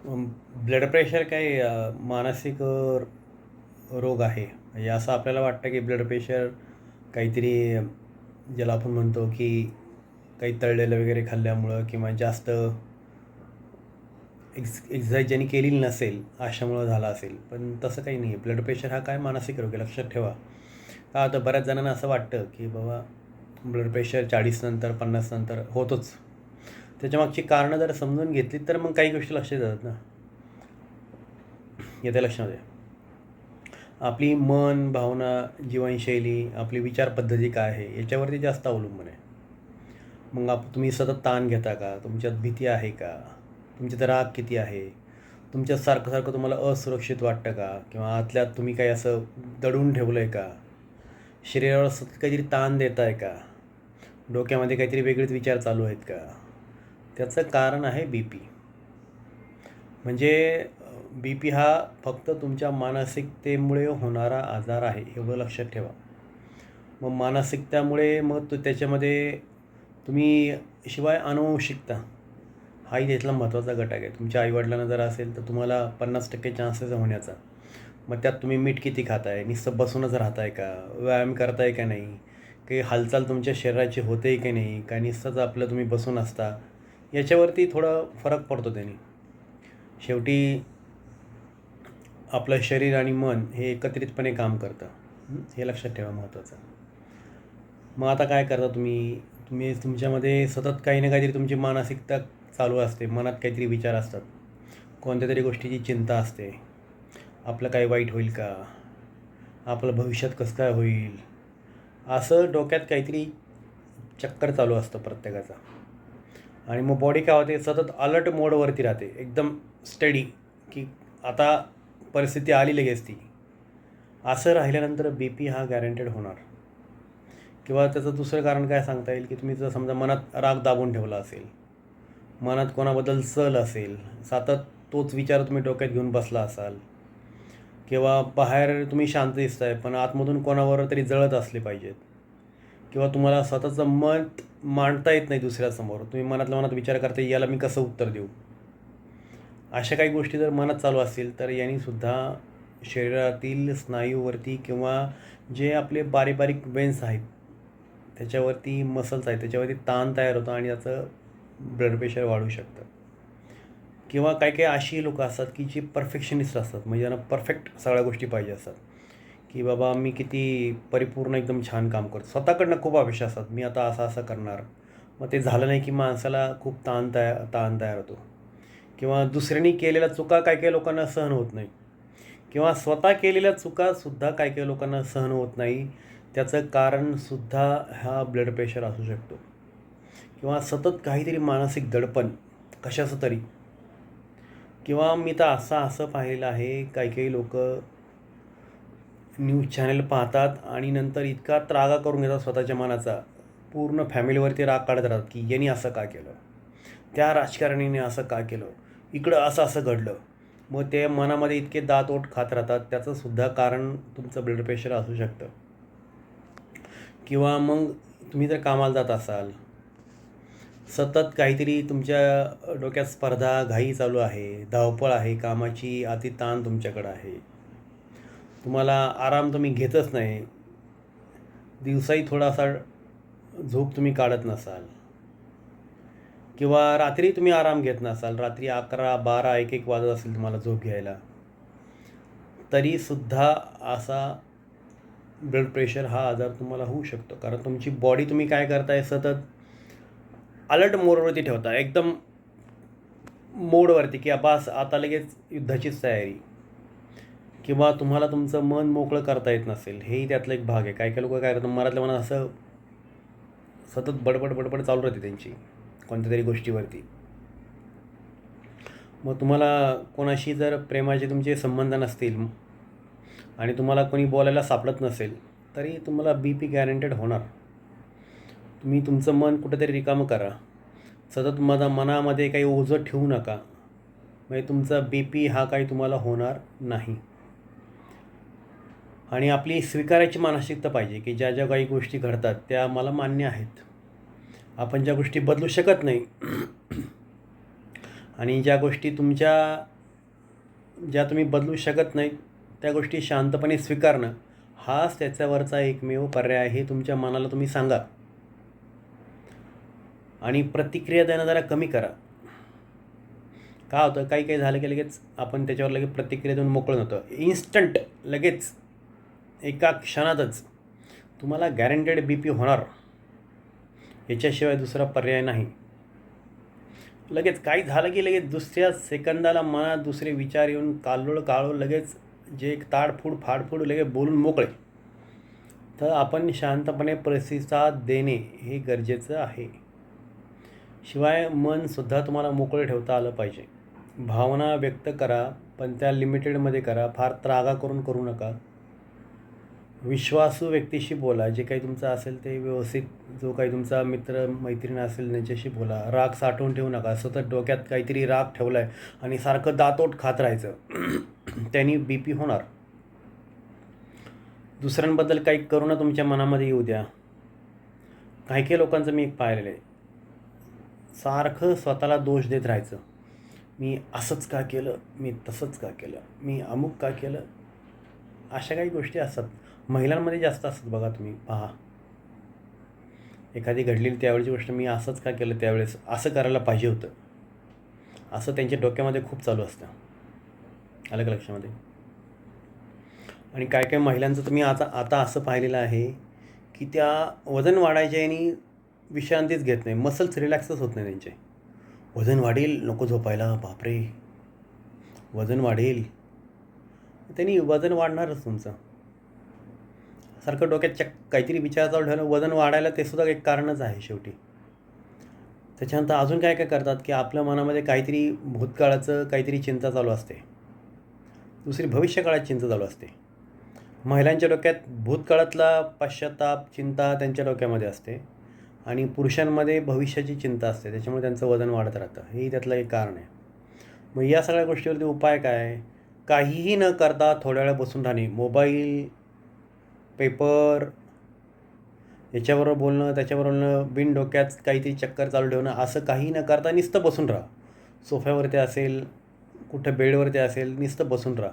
Blood pressure काही मानसिक रोग आहे. म्हणजे असं आपल्याला वाटतं की ब्लड प्रेशर काहीतरी ज्याला आपण म्हणतो की काही तळलेलं वगैरे खाल्ल्यामुळं किंवा जास्त एक्सरसाइज ज्यांनी केलेली नसेल अशामुळं झाला असेल. पण तसं काही नाही आहे. ब्लड प्रेशर हा काय मानसिक रोग आहे, लक्षात ठेवा. का तर बऱ्याच जणांना असं वाटतं की बाबा ब्लड प्रेशर 40 नंतर 50 नंतर होतोच. त्याच्यामागची कारणं जर समजून घेतली तर मग काही गोष्टी लक्षात येतात ना. येत्या लक्षामध्ये आपली मन, भावना, जीवनशैली, आपली विचारपद्धती काय आहे याच्यावरती जास्त अवलंबून आहे. मग तुम्ही सतत ताण घेता का? तुमच्यात भीती आहे का? तुमच्यात राग किती आहे? तुमच्यात सारखं-सारखं तुम्हाला असुरक्षित वाटतं का? किंवा आतल्यात तुम्ही काही असं दडवून ठेवलं आहे का? शरीरावर सतत काहीतरी ताण देताय का? डोक्यामध्ये काहीतरी वेगळेच विचार चालू आहेत का? त्याचं कारण आहे बी-पी. म्हणजे बी-पी हा फक्त तुमच्या मानसिकतेमुळे होणारा आजार आहे, एवढं लक्षात ठेवा. मग मानसिकतामुळे मग त्याच्यामध्ये तुम्ही शिवाय आनुवंशिकता हाही त्यातला महत्त्वाचा घटक आहे. तुमच्या आईवडिलांना जर असेल तर तुम्हाला 50% चान्सेस होण्याचा. मग त्यात तुम्ही मीठ किती खाताय? नुसतं बसूनच राहताय का? व्यायाम करताय का नाही? काही हालचाल तुमच्या शरीराची होते की नाही? का नुसतंच आपलं तुम्ही बसून असता? याच्यावरती थोडा फरक पडतो त्याने. शेवटी आपलं शरीर आणि मन हे एकत्रितपणे काम करतं. हे लक्षात ठेवा महत्त्वाचं. मग आता काय करता तुम्ही? तुम्ही तुमच्यामध्ये सतत काही ना काहीतरी तुमची मानसिकता चालू असते. मनात काहीतरी विचार असतात. कोणत्यातरी गोष्टीची चिंता असते. आपलं काय वाईट होईल का? आपलं भविष्यात कसं काय होईल? असं डोक्यात काहीतरी चक्कर चालू असतं प्रत्येकाचा. आणि मग बॉडी काय होते, सतत अलर्ट मोडवरती राहते. एकदम स्टडी, की आता परिस्थिती आली लगेच ती. असं राहिल्यानंतर बी-पी हा गॅरंटेड होणार. किंवा त्याचं दुसरं कारण काय सांगता येईल, की तुम्ही जर समजा मनात राग दाबून ठेवला असेल, मनात कोणाबद्दल सल असेल, सतत तोच विचार तुम्ही डोक्यात घेऊन बसला असाल, किंवा बाहेर तुम्ही शांत दिसताय पण आतमधून कोणावर तरी जळत असले पाहिजेत, किंवा तुम्हाला स्वतःचं मत मांडता येत नाही दुसऱ्यासमोर, तुम्ही मनातल्या मनात विचार करता याला मी कसं उत्तर देऊ. अशा काही गोष्टी जर मनात चालू असतील तर यांनीसुद्धा शरीरातील स्नायूवरती किंवा जे आपले बारीक बारीक वेन्स आहेत त्याच्यावरती, मसल्स आहेत त्याच्यावरती ताण तयार होतो आणि त्याचं ब्लड प्रेशर वाढू शकतं. किंवा काही काही अशी लोकं असतात की जी परफेक्शनिस्ट असतात. म्हणजे त्यांना परफेक्ट सगळ्या गोष्टी पाहिजे असतात, की बाबा मी किती परिपूर्ण एकदम छान काम करतो. स्वतःकडनं खूप अपेक्षा असतात, मी आता असं असं करणार. मग ते झालं नाही की माणसाला खूप ताण तयार होतो. किंवा दुसऱ्यांनी केलेल्या चुका काही काही लोकांना सहन होत नाही. किंवा स्वतः केलेल्या चुकासुद्धा काही काही लोकांना सहन होत नाही. त्याचं कारणसुद्धा हा ब्लड प्रेशर असू शकतो. किंवा सतत काहीतरी मानसिक दडपण कशाचं तरी. किंवा मी तर असं पाहिलेलं आहे, काही काही लोकं न्यूज चॅनल पाहतात आणि नंतर इतका त्रागा करून घेतात स्वतःच्या मनाचा, पूर्ण फॅमिलीवरती राग काढत राहतात की यांनी असं का केलं, त्या राजकारणीने असं का केलं, इकडं असं असं घडलं. मग ते मनामध्ये इतके दात-ओठ खात राहतात. त्याचंसुद्धा कारण तुमचं ब्लड प्रेशर असू शकतं. किंवा मग तुम्ही जर कामाला जात असाल, सतत काहीतरी तुमच्या डोक्यात स्पर्धा, घाई चालू आहे, धावपळ आहे, कामाची अति ताण तुमच्याकडं आहे. तुम्हाला आराम तुम्ही घेतच नाही. दिवसाही थोडासा झोप तुम्ही काढत नसाल, किंवा रात्री तुम्ही आराम घेत नसाल, रात्री 11, 12, 1-1 वाजत असेल तुम्हाला झोप घ्यायला, तरीसुद्धा असा ब्लड प्रेशर हा आजार तुम्हाला होऊ शकतो. कारण तुमची बॉडी तुम्ही काय करताय, सतत अलर्ट मोडवरती ठेवता, एकदम मोडवरती, की बस आता लगेच युद्धाचीच तयारी. किंवा तुम्हाला तुमचं मन मोकळं करता येत नसेल, हेही त्यातला एक भाग आहे. काही काही लोकं काय करतात, मनातल्या मनात असं सतत बडबड चालू राहते त्यांची कोणत्यातरी गोष्टीवरती. मग तुम्हाला कोणाशी जर प्रेमाचे तुमचे संबंध नसतील आणि तुम्हाला कोणी बोलायला सापडत नसेल, तरी तुम्हाला बी-पी गॅरंटेड होणार. तुम्ही तुमचं मन कुठेतरी रिकामं करा. सतत मनामध्ये काही ओझं ठेवू नका. म्हणजे तुमचा बी-पी हा काही तुम्हाला होणार नाही. आणि आपली स्वीकारायची मानसिकता पाहिजे, की ज्या ज्या काही गोष्टी घडतात त्या मला मान्य आहेत. आपण ज्या गोष्टी बदलू शकत नाही आणि ज्या गोष्टी ज्या तुम्ही बदलू शकत नाही त्या गोष्टी शांतपणे स्वीकारणं हाच त्याच्यावरचा एकमेव पर्याय आहे. तुमच्या मनाला तुम्ही सांगा आणि प्रतिक्रिया देणं जरा कमी करा. काय होतं, काही झालं की लगेच आपण त्याच्यावर लगेच प्रतिक्रिया देऊन मोकळं होतं. इन्स्टंट लगेच एका क्षणातच तुम्हाला गॅरंटेड BP होणार, याच्याशिवाय दुसरा पर्याय नाही. लगेच काही झालं की लगेच दुसऱ्या सेकंदाला मनात दुसरे विचार येऊन काळोळ लगेच जे एक फाडफूड लगेच बोलून मोकळे. तर आपण शांतपणे प्रतिसाद देणे हे गरजेचं आहे. शिवाय मनसुद्धा तुम्हाला मोकळं ठेवता आलं पाहिजे. भावना व्यक्त करा, पण त्या लिमिटेडमध्ये करा. फार त्रागा करू नका. विश्वासू व्यक्तीशी बोला. जे काही तुमचं असेल ते व्यवस्थित, जो काही तुमचा मित्र मैत्रीण असेल त्यांच्याशी बोला. राग साठवून ठेवू नका. सतत डोक्यात काहीतरी राग ठेवला आहे आणि सारखं दातोट खात राहायचं त्यांनी BP होणार. दुसऱ्यांबद्दल काही करुणा तुमच्या मनामध्ये येऊ द्या. काही लोकांचं मी एक पाहिलेलं आहे, सारखं स्वतःला दोष देत राहायचं. मी असंच का केलं, मी तसंच का केलं, मी अमुक का केलं. अशा काही गोष्टी असतात. महिलांमध्ये जास्त असतात बघा, तुम्ही पहा. एखादी घडलेली त्यावेळेची गोष्ट, मी असंच का केलं, त्यावेळेस असं करायला पाहिजे होतं, असं त्यांच्या डोक्यामध्ये खूप चालू असतं. आलं का लक्षामध्ये? आणि काय महिलांचं तर मी आता असं पाहिलेलं आहे की त्या वजन वाढायचे आणि विश्रांतीच घेत नाही. मसल्स रिलॅक्सच होत नाही त्यांचे. वजन वाढेल, नको झोपायला, बापरे वजन वाढेल. त्यांनी वजन वाढणारच तुमचं. सारखं डोक्यात काहीतरी विचार चालू ठेवलं, वजन वाढायला ते सुद्धा एक कारणच आहे शेवटी. त्याच्यानंतर अजून काय करतात की आपल्या मनामध्ये काहीतरी भूतकाळाचं काहीतरी चिंता चालू असते, दुसरी भविष्यकाळात चिंता चालू असते. महिलांच्या डोक्यात भूतकाळातला पश्चाताप, चिंता त्यांच्या डोक्यामध्ये असते आणि पुरुषांमध्ये भविष्याची चिंता असते. त्याच्यामुळे त्यांचं वजन वाढत राहतं. हेही त्यातलं एक कारण आहे. मग या सगळ्या गोष्टीवरती उपाय काय? काहीही न करता थोड्या वेळ बसून राहणे. मोबाईल, पेपर याच्याबरोबर बोलणं, त्याच्याबरोबर बोलणं, बिन डोक्यात काहीतरी चक्कर चालू ठेवणं, असं काही न करता नुसतं बसून राहा. सोफ्यावरती असेल, कुठं बेडवरती असेल, नुसतं बसून राहा.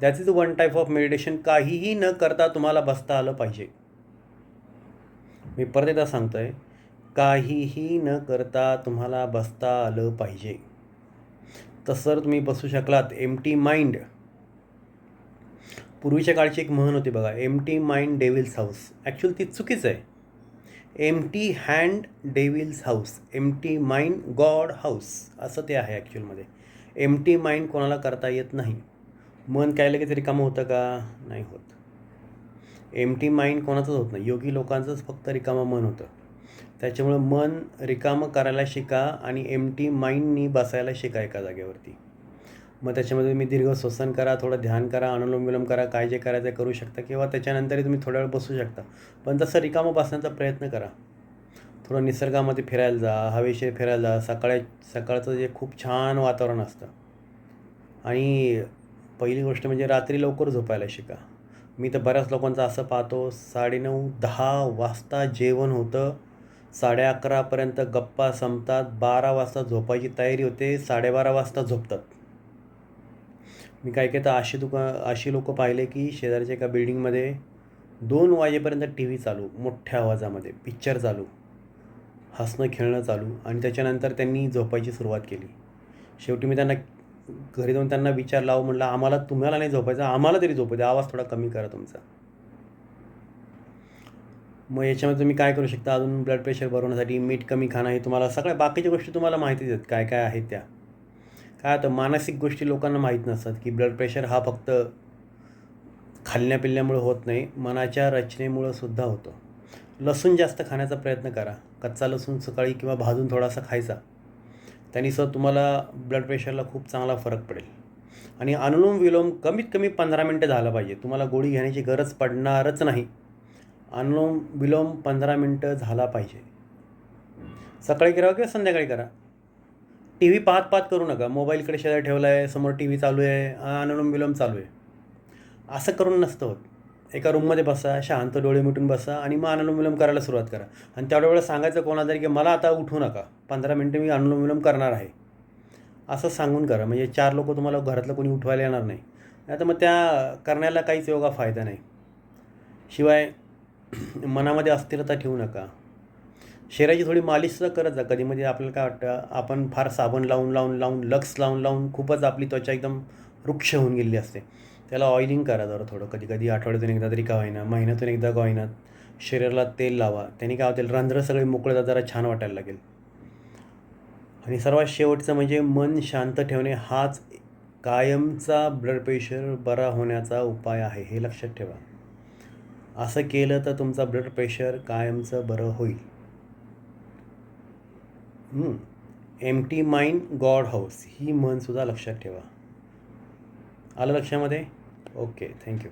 That is one type of meditation. काहीही न करता तुम्हाला बसता आलं पाहिजे. मी परत एकदा सांगतो आहे, काहीही न करता तुम्हाला बसता आलं पाहिजे. तसं तुम्ही बसू शकलात, एम्प्टी माइंड. पूर्वीच्या काळची एक म्हण होती बघा, empty mind devil's house. Actually ती चुकीचं आहे. Empty hand devil's house, empty mind God house, असं ते आहे ॲक्च्युअलमध्ये. एम्प्टी माइंड कोणाला करता येत नाही. मन काय लगेच रिकामं होतं का? नाही होत. एम्प्टी माइंड कोणाचंच होत नाही. योगी लोकांचंच फक्त रिकामं मन होतं. त्याच्यामुळे मन रिकामं करायला शिका आणि एम्प्टी माइंडनी बसायला शिका एका जागेवरती. मग त्याच्यामध्ये तुम्ही दीर्घ श्वसन करा, थोडं ध्यान करा, अनुलोम विलोम करा, काय जे करायचं करू शकता, किंवा त्याच्यानंतरही तुम्ही थोड्या वेळ बसू शकता. पण तसं रिकामं बसण्याचा प्रयत्न करा. थोडं निसर्गामध्ये फिरायला जा, हवेशीर फिरायला जा. सकाळचं जे खूप छान वातावरण असतं. आणि पहिली गोष्ट म्हणजे रात्री लवकर झोपायला शिका. मी तर बऱ्याच लोकांचं असं पाहतो, 9:30-10 वाजता जेवण होतं, 11:30पर्यंत गप्पा संपतात, 12 वाजता झोपायची तयारी होते, 12:30 वाजता झोपतात. मी काय तर अशी लोकं पाहिले की शेजारच्या एका बिल्डिंगमध्ये 2 वाजेपर्यंत TV चालू, मोठ्या आवाजामध्ये पिक्चर चालू, हसणं खेळणं चालू, आणि त्याच्यानंतर त्यांनी झोपायची सुरुवात केली. शेवटी मी त्यांना घरी जाऊन त्यांना विचारलं, म्हटलं तुम्हाला नाही झोपायचं, आम्हाला तरी झोपू द्या, आवाज थोडा कमी करा तुमचा. मग याच्यामध्ये तुम्ही काय करू शकता, अजून ब्लड प्रेशर भरवण्यासाठी मीठ कमी खाणं, हे तुम्हाला सगळ्या बाकीच्या गोष्टी तुम्हाला माहितीच आहेत काय काय आहेत त्या. काय होतं, मानसिक गोष्टी लोकांना माहीत नसतात की ब्लड प्रेशर हा फक्त खाल्ल्यापिल्ल्यामुळे होत नाही, मनाच्या रचनेमुळं सुद्धा होतं. लसूण जास्त खाण्याचा प्रयत्न करा. कच्चा लसूण सकाळी किंवा भाजून थोडासा खायचा. त्यांनी सुद्धा तुम्हाला ब्लड प्रेशरला खूप चांगला फरक पडेल. आणि अनुलोम विलोम कमीत कमी 15 मिनटं झालं पाहिजे. तुम्हाला गोळी घेण्याची गरज पडणारच नाही. अनुलोम विलोम 15 मिनटं झाला पाहिजे. सकाळी करा किंवा संध्याकाळी करा. TV पाहत करू नका. मोबाईलकडे शेजारी ठेवला आहे, समोर TV चालू आहे, अनुलोम विलोम चालू आहे, असं करून नसतं होत. एका रूममध्ये बसा, शांत डोळे मिटून बसा आणि मग अनुलोम विलोम करायला सुरुवात करा. आणि तेवढ्या वेळेला सांगायचं कोणाला तरी की मला आता उठू नका, 15 मिनटं मी अनुलोम विलोम करणार आहे. असं सांगून करा. म्हणजे 4 लोक तुम्हाला घरातलं कोणी उठवायला येणार नाही. नाहीतर मग त्या करण्याला काहीच योगा फायदा नाही. शिवाय मनामध्ये अस्थिरता ठेवू नका. शरीराची थोडी मालिशसुद्धा करत जा. कधीमध्ये आपल्याला काय वाटतं, आपण फार साबण लावून लक्स लावून खूपच आपली त्वचा एकदम रुक्ष होऊन गेलेली असते. त्याला ऑइलिंग करा जरा थोडं. कधी आठवड्यातून एकदा तरी का होईना, महिन्यातून एकदा का होईना शरीराला तेल लावा. त्याने काय होतील, रंध्र सगळे मोकळे होतात, जरा छान वाटायला लागेल. आणि सर्वात शेवटचं म्हणजे मन शांत ठेवणे हाच कायमचा ब्लड प्रेशर बरा होण्याचा उपाय आहे, हे लक्षात ठेवा. असं केलं तर तुमचा ब्लड प्रेशर कायमचं बरं होईल. एम्प्टी माइंड गॉड हाऊस ही म्हणसुद्धा लक्षात ठेवा. आलं लक्षामध्ये? Okay, thank you.